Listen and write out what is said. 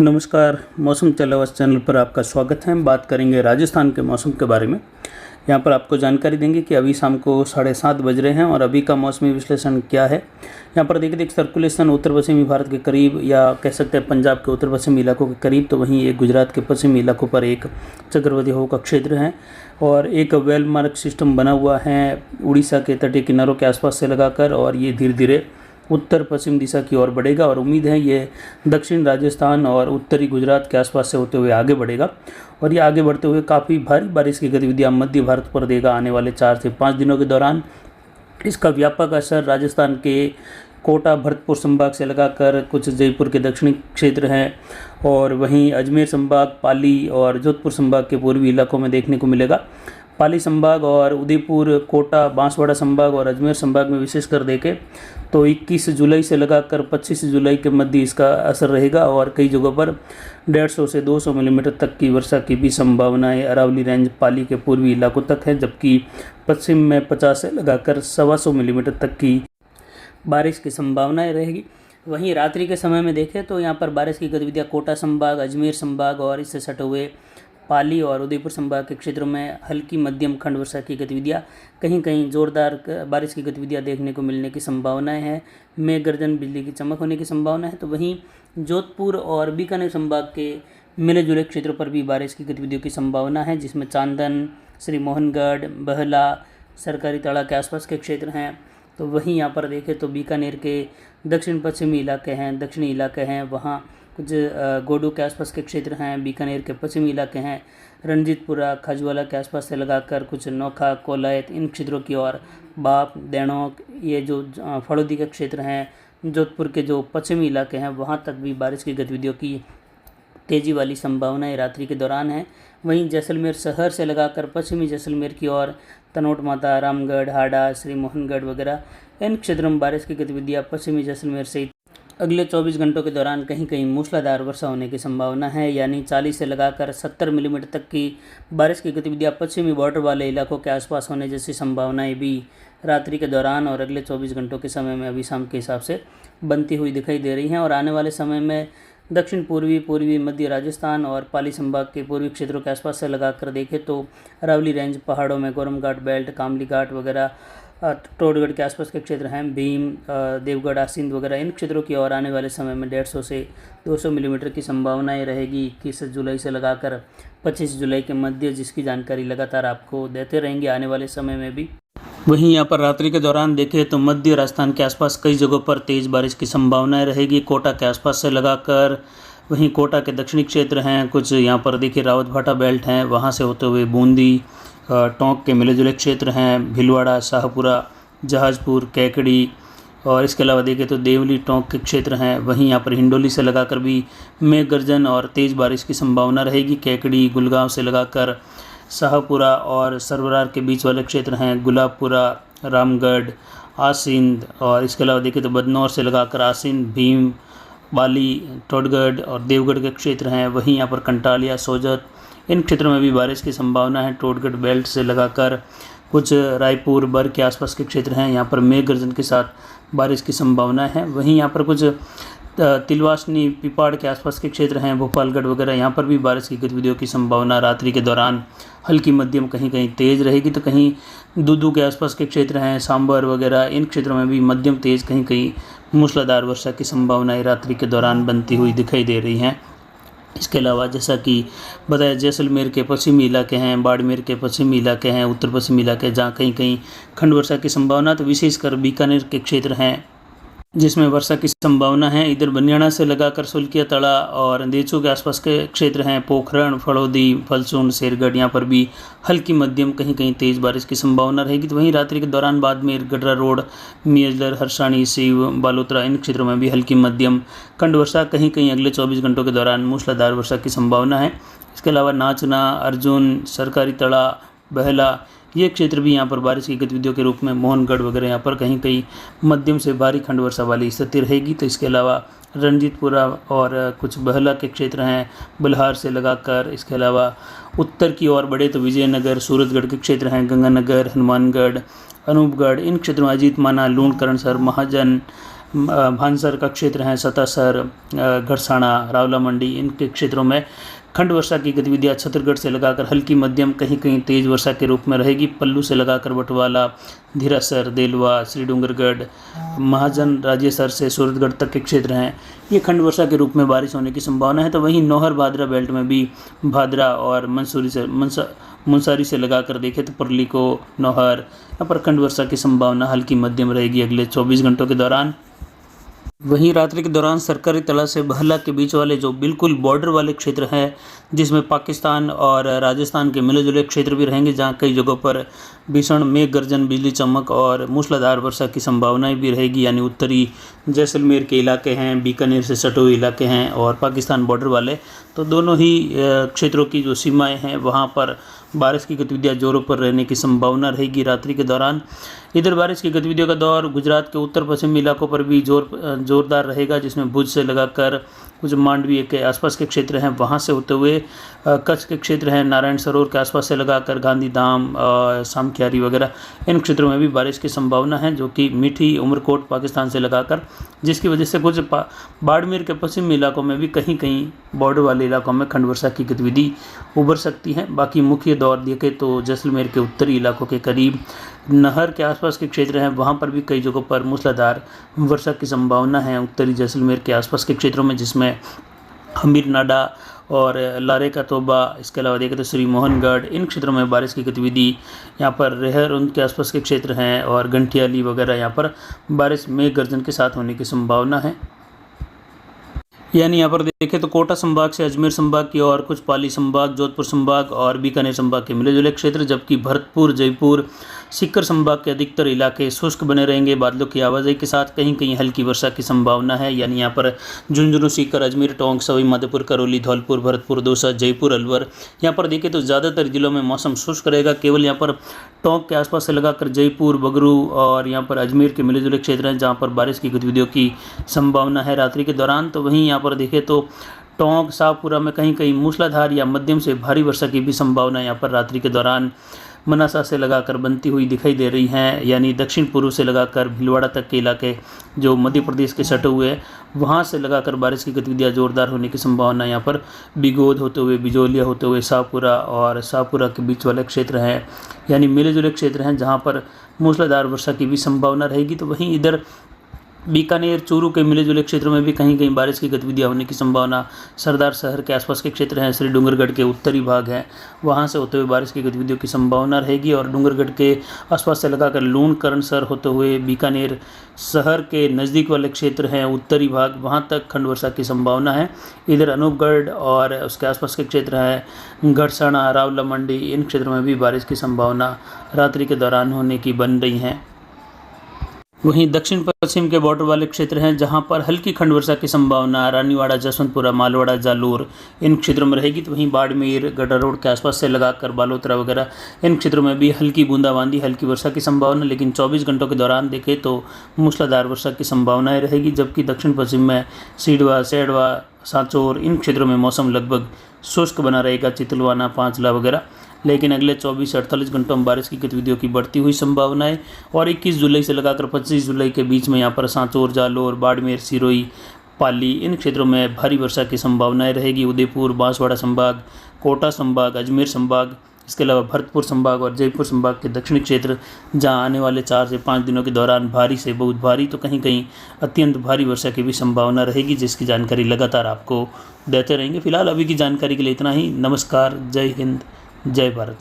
नमस्कार। मौसम चलावस चैनल पर आपका स्वागत है। हम बात करेंगे राजस्थान के मौसम के बारे में। यहाँ पर आपको जानकारी देंगे कि अभी शाम को 7:30 बज रहे हैं और अभी का मौसमी विश्लेषण क्या है। यहाँ पर देखिए एक सर्कुलेशन उत्तर पश्चिमी भारत के करीब, या कह सकते हैं पंजाब के उत्तर पश्चिमी इलाकों के करीब, तो वहीं एक गुजरात के पश्चिमी इलाकों पर एक चक्रवाती हवा का क्षेत्र है और एक वेलमार्क सिस्टम बना हुआ है उड़ीसा के तटीय किनारों के आसपास से लगाकर, और ये धीरे धीरे उत्तर पश्चिम दिशा की ओर बढ़ेगा और उम्मीद है ये दक्षिण राजस्थान और उत्तरी गुजरात के आसपास से होते हुए आगे बढ़ेगा और ये आगे बढ़ते हुए काफ़ी भारी बारिश की गतिविधियां मध्य भारत पर देगा आने वाले 4 से 5 दिनों के दौरान। इसका व्यापक असर राजस्थान के कोटा भरतपुर संभाग से लगाकर कुछ जयपुर के दक्षिणी क्षेत्र हैं और वहीं अजमेर संभाग, पाली और जोधपुर संभाग के पूर्वी इलाकों में देखने को मिलेगा। पाली संभाग और उदयपुर, कोटा, बांसवाड़ा संभाग और अजमेर संभाग में विशेषकर देखें तो 21 जुलाई से लगाकर 25 जुलाई के मध्य इसका असर रहेगा और कई जगहों पर 150 से 200 मिलीमीटर तक की वर्षा की भी संभावनाएं अरावली रेंज, पाली के पूर्वी इलाकों तक है, जबकि पश्चिम में 50 से लगाकर 125 मिलीमीटर तक की बारिश की संभावनाएं रहेगी। वहीं रात्रि के समय में देखें तो यहाँ पर बारिश की गतिविधियाँ कोटा संभाग, अजमेर संभाग और इससे सटे हुए पाली और उदयपुर संभाग के क्षेत्रों में हल्की मध्यम खंड वर्षा की गतिविधियाँ, कहीं कहीं जोरदार बारिश की गतिविधियाँ देखने को मिलने की संभावनाएं हैं। मेघ गर्जन, बिजली की चमक होने की संभावना है। तो वहीं जोधपुर और बीकानेर संभाग के मिले जुले क्षेत्रों पर भी बारिश की गतिविधियों की संभावना है, जिसमें चांदन, श्री मोहनगढ़, बहला, सरकारी तड़ा के आसपास के क्षेत्र हैं। तो वहीं यहाँ पर देखें तो बीकानेर के दक्षिण पश्चिमी इलाके हैं, दक्षिणी इलाके हैं, वहाँ कुछ गोडू के आसपास के क्षेत्र हैं। बीकानेर के पश्चिमी इलाके हैं, रणजीतपुरा, खजवाला के आसपास से लगाकर कुछ नोखा, कोलायत, इन क्षेत्रों की ओर बाप, देणोक, ये जो फड़ौदी के क्षेत्र हैं, जोधपुर के जो पश्चिमी इलाके हैं, वहाँ तक भी बारिश की गतिविधियों की तेज़ी वाली संभावनाएं रात्रि के दौरान है। वहीं जैसलमेर शहर से लगाकर पश्चिमी जैसलमेर की ओर तनोट माता, रामगढ़, हाड़ा, श्री मोहनगढ़ वगैरह इन क्षेत्रों में बारिश की गतिविधियाँ पश्चिमी जैसलमेर से अगले 24 घंटों के दौरान कहीं कहीं मूसलाधार वर्षा होने की संभावना है, यानी 40 से लगाकर 70 मिलीमीटर तक की बारिश की गतिविधियाँ पश्चिमी बॉर्डर वाले इलाकों के आसपास होने जैसी संभावनाएं भी रात्रि के दौरान और अगले 24 घंटों के समय में अभी शाम के हिसाब से बनती हुई दिखाई दे रही हैं। और आने वाले समय में दक्षिण पूर्वी मध्य राजस्थान और पाली संभाग के पूर्वी क्षेत्रों के आसपास से लगाकर देखें तो अरावली रेंज, पहाड़ों में गोरम घाट बेल्ट, कामली घाट वगैरह, टोडगढ़ के आसपास के क्षेत्र हैं, भीम, देवगढ़, आसिंद वगैरह, इन क्षेत्रों की ओर आने वाले समय में 150 से 200 मिलीमीटर की संभावनाएं रहेगी 21 जुलाई से लगाकर 25 जुलाई के मध्य, जिसकी जानकारी लगातार आपको देते रहेंगे आने वाले समय में भी। वहीं यहाँ पर रात्रि के दौरान देखें तो मध्य राजस्थान के आसपास कई जगहों पर तेज़ बारिश की संभावनाएं रहेगी, कोटा के आसपास से लगाकर, वहीं कोटा के दक्षिणी क्षेत्र हैं, कुछ यहाँ पर देखिए रावत भाटा बेल्ट हैं, वहाँ से होते हुए बूंदी, टोंक के मिले जुले क्षेत्र हैं, भीलवाड़ा, शाहपुरा, जहाजपुर, कैकड़ी, और इसके अलावा देखें तो देवली, टोंक के क्षेत्र हैं। वहीं यहाँ पर हिंडोली से लगाकर भी मेघ गर्जन और तेज़ बारिश की संभावना रहेगी। कैकड़ी, गुलगांव से लगाकर शाहपुरा और सरवरार के बीच वाले क्षेत्र हैं, गुलाबपुरा, रामगढ़, आसिंद, और इसके अलावा देखें तो बदनौर से लगाकर आसिंद, भीम, बाली, टोडगढ़ और देवगढ़ के क्षेत्र हैं। वहीं यहाँ पर कंटालिया, सोजत, इन क्षेत्रों में भी बारिश की संभावना है। टोडगढ़ बेल्ट से लगाकर कुछ रायपुर, बर के आसपास के क्षेत्र हैं, यहाँ पर मेघ गर्जन के साथ बारिश की संभावना है। वहीं यहाँ पर कुछ तिलवासनी, पिपाड़ के आसपास के क्षेत्र हैं, भोपालगढ़ वगैरह, यहाँ पर भी बारिश की गतिविधियों की संभावना रात्रि के दौरान हल्की मध्यम, कहीं कहीं तेज़ रहेगी। तो कहीं दूदू के आसपास के क्षेत्र हैं, सांबर वगैरह, इन क्षेत्रों में भी मध्यम तेज़, कहीं कहीं मूसलाधार वर्षा की संभावनाएं रात्रि के दौरान बनती हुई दिखाई दे रही हैं। इसके अलावा जैसा कि बताया, जैसलमेर के पश्चिमी इलाके हैं, बाड़मेर के पश्चिमी इलाके हैं, उत्तर पश्चिमी इलाके जहाँ कहीं कहीं खंड वर्षा की संभावना, तो विशेषकर बीकानेर के क्षेत्र हैं जिसमें वर्षा की संभावना है। इधर बनियाना से लगाकर सुल्किया तड़ा और देचू के आसपास के क्षेत्र हैं, पोखरण, फड़ौदी, फलसूंड, शेरगढ़, यहाँ पर भी हल्की मध्यम, कहीं कहीं तेज़ बारिश की संभावना रहेगी। तो वहीं रात्रि के दौरान बाड़मेर, गडरा रोड, मियजलर, हरसाणी, सीव, बालोतरा, इन क्षेत्रों में भी हल्की मध्यम खंड वर्षा, कहीं कहीं अगले 24 घंटों के दौरान मूसलाधार वर्षा की संभावना है। इसके अलावा नाचना, अर्जुन, सरकारी तड़ा, बहला, ये क्षेत्र भी यहाँ पर बारिश की गतिविधियों के रूप में, मोहनगढ़ वगैरह, यहाँ पर कहीं कहीं मध्यम से भारी खंड वर्षा वाली स्थिति रहेगी। तो इसके अलावा रणजीतपुरा और कुछ बहला के क्षेत्र हैं, बल्हार से लगाकर, इसके अलावा उत्तर की ओर बढ़े तो विजयनगर, सूरतगढ़ के क्षेत्र हैं, गंगानगर, हनुमानगढ़, अनूपगढ़, इन क्षेत्रों में अजीत माना, लूणकरणसर, महाजन, भानसर का क्षेत्र है, सतासर, घरसाना, रावला मंडी, इनके क्षेत्रों में खंड वर्षा की गतिविधियां छत्तीसगढ़ से लगाकर हल्की मध्यम कहीं कहीं तेज वर्षा के रूप में रहेगी। पल्लू से लगाकर बटवाला, धीरासर, देलवा, श्री डूंगरगढ़, महाजन, राजेसर से सूरतगढ़ तक के क्षेत्र हैं, ये खंड वर्षा के रूप में बारिश होने की संभावना है। तो वहीं नौहर भादरा बेल्ट में भी भादरा और मुंसारी से लगाकर देखें तो परली को, नौहर, यहाँ पर खंड वर्षा की संभावना हल्की मध्यम रहेगी अगले 24 घंटों के दौरान। वहीं रात्रि के दौरान सरकारी तला से बहला के बीच वाले जो बिल्कुल बॉर्डर वाले क्षेत्र हैं, जिसमें पाकिस्तान और राजस्थान के मिले जुले क्षेत्र भी रहेंगे, जहां कई जगहों पर भीषण मेघ गर्जन, बिजली चमक और मूसलाधार वर्षा की संभावनाएं भी रहेगी। यानी उत्तरी जैसलमेर के इलाके हैं, बीकानेर से सटे हुए इलाके हैं और पाकिस्तान बॉर्डर वाले, तो दोनों ही क्षेत्रों की जो सीमाएँ हैं वहाँ पर बारिश की गतिविधियां जोरों पर रहने की संभावना रहेगी रात्रि के दौरान। इधर बारिश की गतिविधियों का दौर गुजरात के उत्तर पश्चिमी इलाकों पर भी जोरदार रहेगा, जिसमें भुज से लगाकर कुछ मांडवी के आसपास के क्षेत्र हैं, वहां से होते हुए कच्छ के क्षेत्र हैं, नारायण सरोवर के आसपास से लगाकर गांधीधाम, सामखियारी वगैरह, इन क्षेत्रों में भी बारिश की संभावना है, जो कि मीठी, उमरकोट, पाकिस्तान से लगाकर, जिसकी वजह से कुछ बाड़मेर के पश्चिमी इलाकों में भी कहीं कहीं बॉर्डर वाले इलाकों में खंड वर्षा की गतिविधि उभर सकती है। बाकी मुख्य दौर देखें तो जैसलमेर के उत्तरी इलाकों के करीब नहर के आसपास के क्षेत्र हैं, वहाँ पर भी कई जगहों पर मूसलाधार वर्षा की संभावना है उत्तरी जैसलमेर के आसपास के क्षेत्रों में, जिसमें हमीर नाडा और लारे का तोबा, इसके अलावा देखें तो श्री मोहनगढ़, इन क्षेत्रों में बारिश की गतिविधि, यहाँ पर रेहर उनके आसपास के क्षेत्र हैं और गंठियाली वगैरह, यहाँ पर बारिश मेघ गर्जन के साथ होने की संभावना है। यानी यहाँ पर देखें तो कोटा संभाग से अजमेर संभाग की और कुछ पाली संभाग, जोधपुर संभाग और बीकानेर संभाग के मिले जुले क्षेत्र, जबकि भरतपुर, जयपुर, सीकर संभाग के अधिकतर इलाके शुष्क बने रहेंगे। बादलों की आवाजाही के साथ कहीं कहीं हल्की वर्षा की संभावना है। यानी यहाँ पर झुंझुनू, सीकर, अजमेर, टोंक, सवाई माधोपुर, करौली, धौलपुर, भरतपुर, दौसा, जयपुर, अलवर, यहाँ पर देखें तो ज़्यादातर जिलों में मौसम शुष्क रहेगा। केवल यहाँ पर टोंक के आसपास से लगाकर जयपुर, बगरू और यहाँ पर अजमेर के मिले जुले क्षेत्र हैं, जहाँ पर बारिश की गतिविधियों की संभावना है रात्रि के दौरान। तो वहीं यहाँ पर देखें तो टोंक, शाहपुरा में कहीं कहीं मूसलाधार या मध्यम से भारी वर्षा की भी संभावना यहाँ पर रात्रि के दौरान मनासा से लगाकर बनती हुई दिखाई दे रही हैं। यानी दक्षिण पूर्व से लगाकर भीलवाड़ा तक के इलाके जो मध्य प्रदेश के सटे हुए हैं, वहाँ से लगाकर बारिश की गतिविधियाँ जोरदार होने की संभावना यहाँ पर बिगोद होते हुए, बिजोलिया होते हुए, शाहपुरा और शाहपुरा के बीच वाले क्षेत्र हैं, यानी मिले जुले क्षेत्र हैं, जहाँ पर मूसलाधार वर्षा की भी संभावना रहेगी। तो वहीं इधर बीकानेर, चूरू के मिले जुले क्षेत्रों में भी कहीं कहीं बारिश की गतिविधियां होने की संभावना। सरदार शहर के आसपास के क्षेत्र हैं, श्री डूंगरगढ़ के उत्तरी भाग हैं, वहां से होते हुए बारिश की गतिविधियों की संभावना रहेगी। और डूंगरगढ़ के आसपास से लगाकर लूण, करणसर होते हुए बीकानेर शहर के नज़दीक वाले क्षेत्र हैं उत्तरी भाग, वहां तक खंड वर्षा की संभावना है। इधर अनूपगढ़ और उसके आसपास के क्षेत्र हैं, घरसाना, रावला मंडी, इन क्षेत्रों में भी बारिश की संभावना रात्रि के दौरान होने की बन रही हैं। वहीं दक्षिण पश्चिम के बॉर्डर वाले क्षेत्र हैं, जहां पर हल्की खंड वर्षा की संभावना रानीवाड़ा, जसवंतपुरा, मालवाड़ा, जालोर, इन क्षेत्रों में रहेगी। तो वहीं बाड़मेर, गड्ढा रोड के आसपास से लगाकर बालोतरा वगैरह, इन क्षेत्रों में भी हल्की बूंदाबांदी, हल्की वर्षा की संभावना, लेकिन 24 घंटों के दौरान देखें तो मूसलाधार वर्षा की संभावनाएं रहेगी। जबकि दक्षिण पश्चिम में सीडवा, सेडवा, सांचौर, इन क्षेत्रों में मौसम लगभग शुष्क बना रहेगा, चितलवाना, पांचला वगैरह। लेकिन अगले 24 से 48 घंटों में बारिश की गतिविधियों की बढ़ती हुई संभावनाएं और 21 जुलाई से लगाकर 25 जुलाई के बीच में यहाँ पर सांचौर, जालोर, बाड़मेर, सिरोही, पाली, इन क्षेत्रों में भारी वर्षा की संभावनाएं रहेगी। उदयपुर, बांसवाड़ा संभाग, कोटा संभाग, अजमेर संभाग, इसके अलावा भरतपुर संभाग और जयपुर संभाग के दक्षिणी क्षेत्र, जहां आने वाले 4 से 5 दिनों के दौरान भारी से बहुत भारी तो कहीं कहीं अत्यंत भारी वर्षा की भी संभावना रहेगी, जिसकी जानकारी लगातार आपको देते रहेंगे। फिलहाल अभी की जानकारी के लिए इतना ही। नमस्कार, जय हिंद, जय भारत।